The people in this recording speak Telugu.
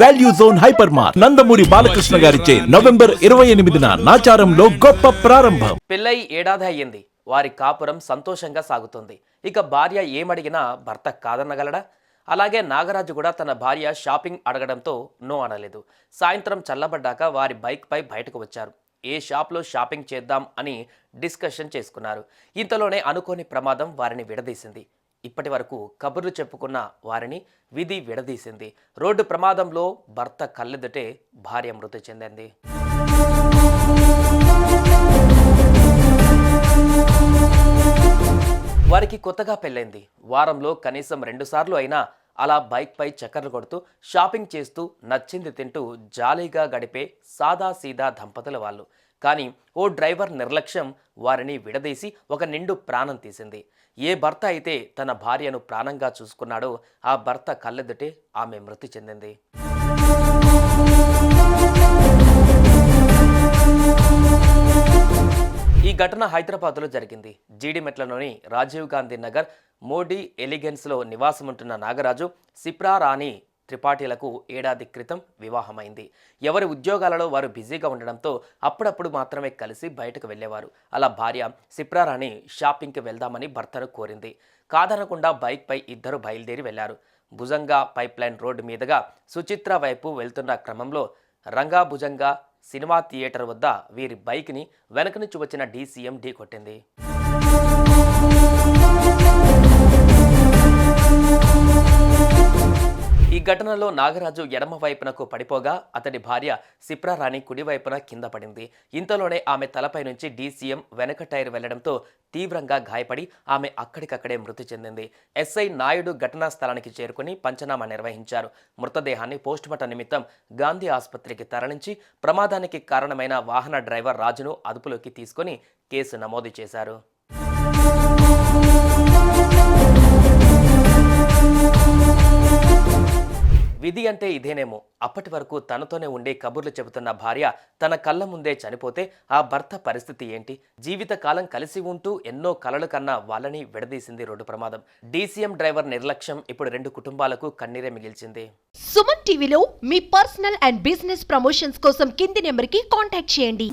Value zone hyper mart Nandamuri Balakrishna గారిచే నవంబర్ 28న నాచారంలో గొప్ప ప్రారంభం. పెళ్ళై ఏడాది అయ్యింది. వారి కాపురం సంతోషంగా సాగుతుంది. ఇక భార్య ఏమడిగినా భర్త కాదనగలడా? అలాగే నాగరాజు కూడా తన భార్య షాపింగ్ అడగడంతో నో అనలేదు. సాయంత్రం చల్లబడ్డాక వారి బైక్ పై బయటకు వచ్చారు. ఏ షాప్లో షాపింగ్ చేద్దాం అని డిస్కషన్ చేసుకున్నారు. ఇంతలోనే అనుకోని ప్రమాదం వారిని విడదీసింది. ఇప్పటి వరకు కబుర్లు చెప్పుకున్న వారిని విధి విడదీసింది. రోడ్డు ప్రమాదంలో భర్త కళ్ళెదుటే భార్య మృతి చెందింది. వారికి కొత్తగా పెళ్ళైంది. వారంలో కనీసం 2 సార్లు అయినా అలా బైక్ పై చక్కర్లు కొడుతూ షాపింగ్ చేస్తూ నచ్చింది తింటూ జాలీగా గడిపే సాదా సీదా దంపతుల వాళ్ళు. కానీ ఓ డ్రైవర్ నిర్లక్ష్యం వారిని విడదీసి ఒక నిండు ప్రాణం తీసింది. ఏ భర్త అయితే తన భార్యను ప్రాణంగా చూసుకున్నాడో ఆ భర్త కళ్ళెదుటే ఆమె మృతి చెందింది. ఈ ఘటన హైదరాబాద్లో జరిగింది. జీడిమెట్లలోని రాజీవ్ గాంధీ నగర్ మోడీ ఎలిగెన్స్లో నివాసముంటున్న నాగరాజు, సిప్రా రాణి త్రిపాఠిలకు ఏడాది క్రితం వివాహమైంది. ఎవరి ఉద్యోగాలలో వారు బిజీగా ఉండడంతో అప్పుడప్పుడు మాత్రమే కలిసి బయటకు వెళ్ళేవారు. అలా భార్య సిప్రారాణి షాపింగ్కి వెళ్దామని భర్తను కోరింది. కాదనకుండా బైక్ పై ఇద్దరు బయలుదేరి వెళ్లారు. భుజంగా పైప్లైన్ రోడ్డు మీదుగా సుచిత్ర వైపు వెళ్తున్న క్రమంలో రంగా భుజంగా సినిమా థియేటర్ వద్ద వీరి బైక్ని వెనక నుంచి వచ్చిన డీసీఎం ఢీకొట్టింది. ఈ ఘటనలో నాగరాజు ఎడమ వైపునకు పడిపోగా అతడి భార్య సిప్రారాణి కుడివైపున కింద పడింది. ఇంతలోనే ఆమె తలపై నుంచి డీసీఎం వెనక టైర్ వెళ్లడంతో తీవ్రంగా గాయపడి ఆమె అక్కడికక్కడే మృతి చెందింది. ఎస్ఐ నాయుడు ఘటనా స్థలానికి చేరుకుని పంచనామా నిర్వహించారు. మృతదేహాన్ని పోస్టుమార్టం నిమిత్తం గాంధీ ఆసుపత్రికి తరలించి ప్రమాదానికి కారణమైన వాహన డ్రైవర్ రాజును అదుపులోకి తీసుకుని కేసు నమోదు చేశారు. విధి అంటే ఇదేనేమో. అప్పటి వరకు తనతోనే ఉండే కబుర్లు చెబుతున్న భార్య తన కళ్ళ ముందే చనిపోతే ఆ భర్త పరిస్థితి ఏంటి? జీవితకాలం కలిసి ఉంటూ ఎన్నో కలలు కన్నా వాళ్ళని విడదీసింది రోడ్డు ప్రమాదం. డీసీఎం డ్రైవర్ నిర్లక్ష్యం ఇప్పుడు 2 కుటుంబాలకు కన్నీరే మిగిల్చింది. సుమన్ టీవీలో మీ పర్సనల్ అండ్ బిజినెస్ ప్రమోషన్స్ కోసం కింది నెంబర్కి కాంటాక్ట్ చేయండి.